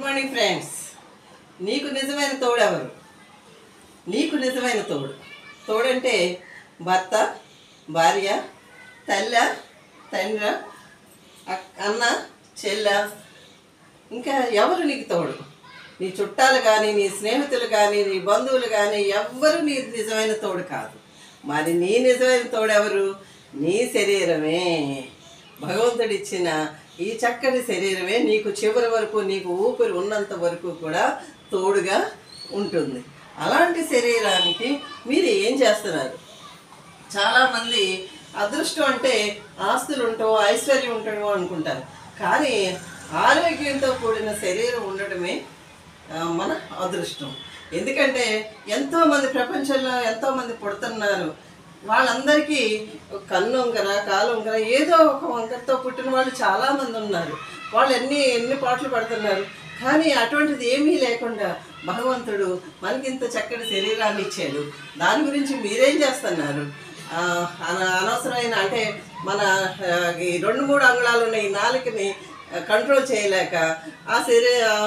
Morning friends. నీకు నిజమైన తోడు ఎవరు? నీకు నిజమైన తోడు తోడంటే భర్త, భార్య, తల్లి, తండ్రి, అన్న, చెల్ల, ఇంకా ఎవరు నీకు తోడు? నీ చుట్టాలు కానీ, నీ స్నేహితులు కానీ, నీ బంధువులు కానీ ఎవ్వరు నీ నిజమైన తోడు కాదు. మరి నీ నిజమైన తోడు ఎవరు? నీ శరీరమే. భగవంతుడిచ్చిన ఈ చక్కటి శరీరమే నీకు చివరి వరకు, నీకు ఊపిరి ఉన్నంత వరకు కూడా తోడుగా ఉంటుంది. అలాంటి శరీరానికి మీరు ఏం చేస్తున్నారు? చాలామంది అదృష్టం అంటే ఆస్తులు ఉంటావో, ఐశ్వర్యం ఉంటావో అనుకుంటారు. కానీ ఆరోగ్యంతో కూడిన శరీరం ఉండడమే మన అదృష్టం. ఎందుకంటే ఎంతోమంది ప్రపంచంలో ఎంతోమంది పుడుతున్నారు. వాళ్ళందరికీ కన్ను వంకర, కాలు వంకర, ఏదో ఒక వంకరతో పుట్టిన వాళ్ళు చాలామంది ఉన్నారు. వాళ్ళు ఎన్ని పాటలు పడుతున్నారు. కానీ అటువంటిది ఏమీ లేకుండా భగవంతుడు మనకింత చక్కటి శరీరాన్ని ఇచ్చాడు. దాని గురించి మీరేం చేస్తున్నారు? అనవసరమైన అంటే మన ఈ 2-3 అంగుళాలు ఉన్న ఈ నాలుకని కంట్రోల్ చేయలేక ఆ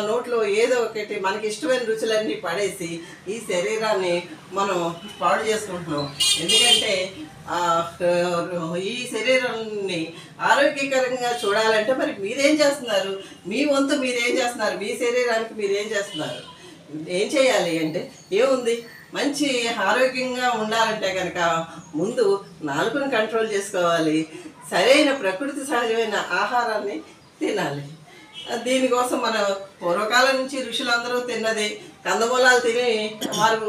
నోట్లో ఏదో ఒకటి మనకి ఇష్టమైన రుచులన్నీ పడేసి ఈ శరీరాన్ని మనం పాడు చేసుకుంటున్నాం. ఎందుకంటే ఈ శరీరాన్ని ఆరోగ్యకరంగా చూడాలంటే మరి మీరేం చేస్తున్నారు? మీ వంతు మీరేం చేస్తున్నారు? మీ శరీరానికి మీరేం చేస్తున్నారు? ఏం చేయాలి అంటే ఏముంది? మంచి ఆరోగ్యంగా ఉండాలంటే కనుక ముందు నాలుకను కంట్రోల్ చేసుకోవాలి. సరైన ప్రకృతి సహజమైన ఆహారాన్ని తినాలి. దీనికోసం మన పూర్వకాలం నుంచి ఋషులందరూ తిన్నది కందమూలాలు తిని వారు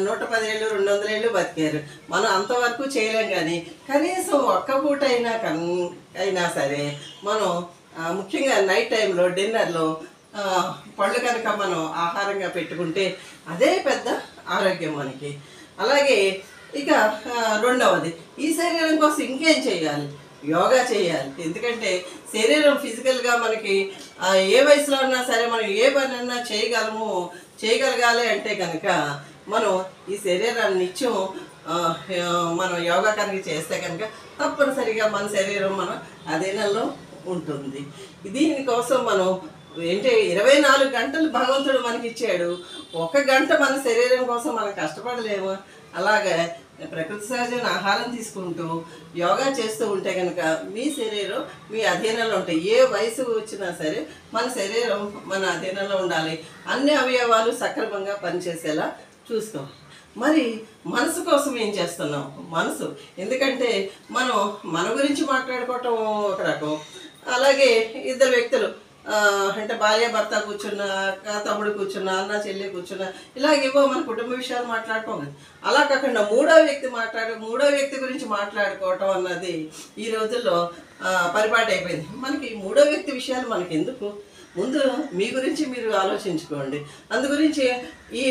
110 ఏళ్ళు 200 ఏళ్ళు బతికారు. మనం అంతవరకు చేయలేం. కానీ కనీసం ఒక్క పూట అయినా సరే మనం ముఖ్యంగా నైట్ టైంలో డిన్నర్లో పళ్ళు కనుక మనం ఆహారంగా పెట్టుకుంటే అదే పెద్ద ఆరోగ్యం మనకి. అలాగే ఇక రెండవది, ఈ శరీరం కోసం ఇంకేం చేయాలి? యోగా చేయాలి. ఎందుకంటే శరీరం ఫిజికల్గా మనకి ఏ వయసులో ఉన్నా సరే మనం ఏ పని అన్నా చేయగలగాలి అంటే కనుక మనం ఈ శరీరాన్ని నిత్యం మనం యోగా కనుక చేస్తే కనుక తప్పనిసరిగా మన శరీరం మన అధీనంలో ఉంటుంది. దీనికోసం మనం 24 గంటలు భగవంతుడు మనకి ఇచ్చాడు. 1 గంట మన శరీరం కోసం మనం కష్టపడలేము. అలాగే ప్రకృతి సహజమైన ఆహారం తీసుకుంటూ యోగా చేస్తూ ఉంటే కనుక మీ శరీరం మీ అధీనంలో ఉంటాయి. ఏ వయసు వచ్చినా సరే మన శరీరం మన అధీనంలో ఉండాలి. అన్ని అవయవాలు సక్రమంగా పనిచేసేలా చూస్తాం. మరి మనసు కోసం ఏం చేస్తున్నాం? మనసు ఎందుకంటే మనం మన గురించి మాట్లాడుకోవటం ఒక రకం. అలాగే ఇద్దరు వ్యక్తులు అంటే భార్య భర్త కూర్చున్నా, తమ్ముడు కూర్చున్నా, అన్న చెల్లి కూర్చున్నా, ఇలాగేవో మన కుటుంబ విషయాలు మాట్లాడుకోవాలి. అలా కాకుండా మూడో వ్యక్తి గురించి మాట్లాడుకోవటం అన్నది ఈ రోజుల్లో పరిపాటి అయిపోయింది. మనకి మూడో వ్యక్తి విషయాలు మనకి ఎందుకు? ముందు మీ గురించి మీరు ఆలోచించుకోండి. అందు గురించి ఈ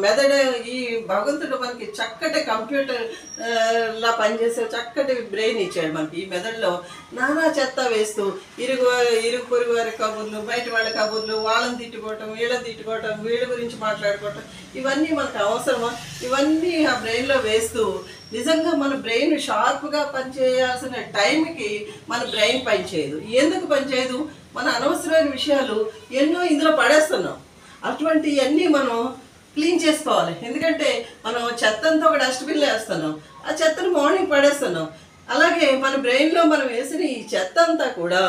మెదడు, ఈ భగవంతుడు మనకి చక్కటి కంప్యూటర్లా పనిచేసే చక్కటి బ్రెయిన్ ఇచ్చాడు మనకి. ఈ మెదడులో నానా చెత్త వేస్తూ ఇరుగు పొరుగు వారి కబుర్లు, బయట వాళ్ళ కబుర్లు, వాళ్ళని తిట్టుకోవటం, వీళ్ళ గురించి మాట్లాడుకోవటం, ఇవన్నీ మనకు అవసరమా? ఇవన్నీ ఆ బ్రెయిన్లో వేస్తూ నిజంగా మన బ్రెయిన్ షార్ప్గా పనిచేయాల్సిన టైంకి మన బ్రెయిన్ పనిచేయదు. ఎందుకు పనిచేయదు? మన అనవసరమైన విషయాలు ఎన్నో ఇందులో పడేస్తున్నాం. అటువంటివన్నీ మనం క్లీన్ చేసుకోవాలి. ఎందుకంటే మనం చెత్తంతా ఒక డస్ట్బిన్లో వేస్తున్నాం, ఆ చెత్తను మార్నింగ్ పడేస్తున్నాం. అలాగే మన బ్రెయిన్లో మనం వేసిన ఈ చెత్త అంతా కూడా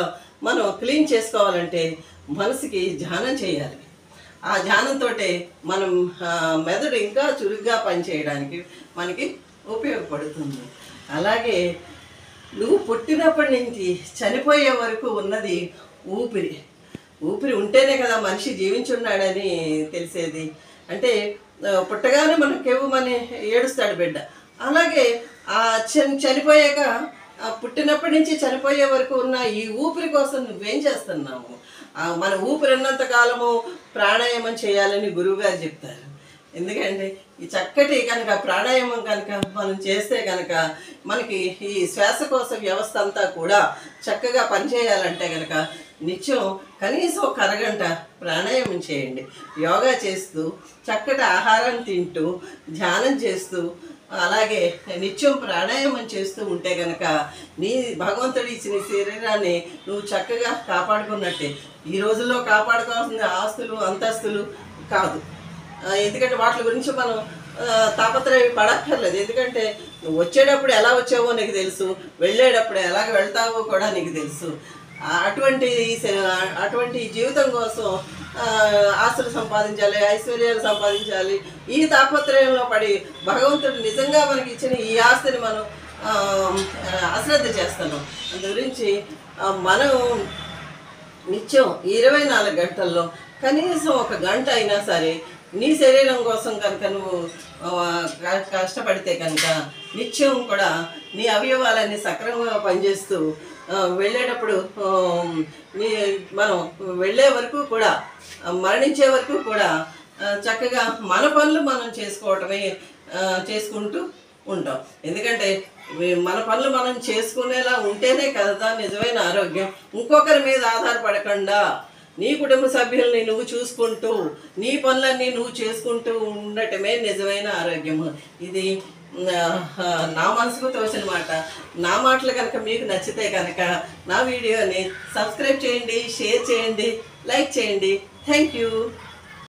మనం క్లీన్ చేసుకోవాలంటే మనసుకి ధ్యానం చేయాలి. ఆ ధ్యానంతో మనం మెదడు ఇంకా చురుగ్గా పనిచేయడానికి మనకి ఉపయోగపడుతుంది. అలాగే నువ్వు పుట్టినప్పటి నుంచి చనిపోయే వరకు ఉన్నది ఊపిరి ఉంటేనే కదా మనిషి జీవించున్నాడని తెలిసేది. అంటే పుట్టగానే మనకేమని ఏడుస్తాడు బిడ్డ. అలాగే చనిపోయాక పుట్టినప్పటి నుంచి చనిపోయే వరకు ఉన్న ఈ ఊపిరి కోసం నువ్వేం చేస్తున్నావు? మన ఊపిరి ఉన్నంత కాలము ప్రాణాయామం చేయాలని గురువుగారు చెప్తారు. ఎందుకంటే ఈ చక్కటి కనుక ప్రాణాయామం కనుక మనం చేస్తే కనుక మనకి ఈ శ్వాసకోశ వ్యవస్థ అంతా కూడా చక్కగా పనిచేయాలంటే కనుక నిత్యం కనీసం 1 అరగంట ప్రాణాయామం చేయండి. యోగా చేస్తూ, చక్కటి ఆహారం తింటూ, ధ్యానం చేస్తూ అలాగే నిత్యం ప్రాణాయామం చేస్తూ ఉంటే కనుక నీ భగవంతుడు ఇచ్చిన శరీరాన్ని నువ్వు చక్కగా కాపాడుకున్నట్టే. ఈ రోజుల్లో కాపాడుకోవాల్సిన ఆస్తులు అంతస్తులు కాదు. ఎందుకంటే వాటి గురించి మనం తాపత్రయం పడక్కర్లేదు. ఎందుకంటే నువ్వు వచ్చేటప్పుడు ఎలా వచ్చావో నీకు తెలుసు, వెళ్ళేటప్పుడు ఎలాగ వెళ్తావో కూడా నీకు తెలుసు. అటువంటి జీవితం కోసం ఆస్తులు సంపాదించాలి, ఐశ్వర్యాలు సంపాదించాలి. ఈ తాపత్రయంలో పడి భగవంతుడు నిజంగా మనకి ఇచ్చిన ఈ ఆస్తిని మనం అశ్రద్ధ చేస్తున్నాం. అందు గురించి మనం నిత్యం 24 గంటల్లో కనీసం 1 గంట అయినా సరే నీ శరీరం కోసం కనుక నువ్వు కష్టపడితే కనుక నిత్యం కూడా నీ అవయవాలన్నీ సక్రమంగా పనిచేస్తూ వెళ్ళేటప్పుడు మనం వెళ్ళే వరకు కూడా మరణించే వరకు కూడా చక్కగా మన పనులు మనం చేసుకుంటూ ఉంటాం. ఎందుకంటే మన పనులు మనం చేసుకునేలా ఉంటేనే కదా నిజమైన ఆరోగ్యం. ఇంకొకరి మీద ఆధారపడకుండా నీ కుటుంబ సభ్యుల్ని నువ్వు చూసుకుంటూ నీ పనులన్నీ నువ్వు చేసుకుంటూ ఉండటమే నిజమైన ఆరోగ్యము. ఇది నా మనసుకు తోచిన మాట. నా మాటలు కనుక మీకు నచ్చితే కనుక నా వీడియోని సబ్స్క్రైబ్ చేయండి, షేర్ చేయండి, లైక్ చేయండి. Thank you.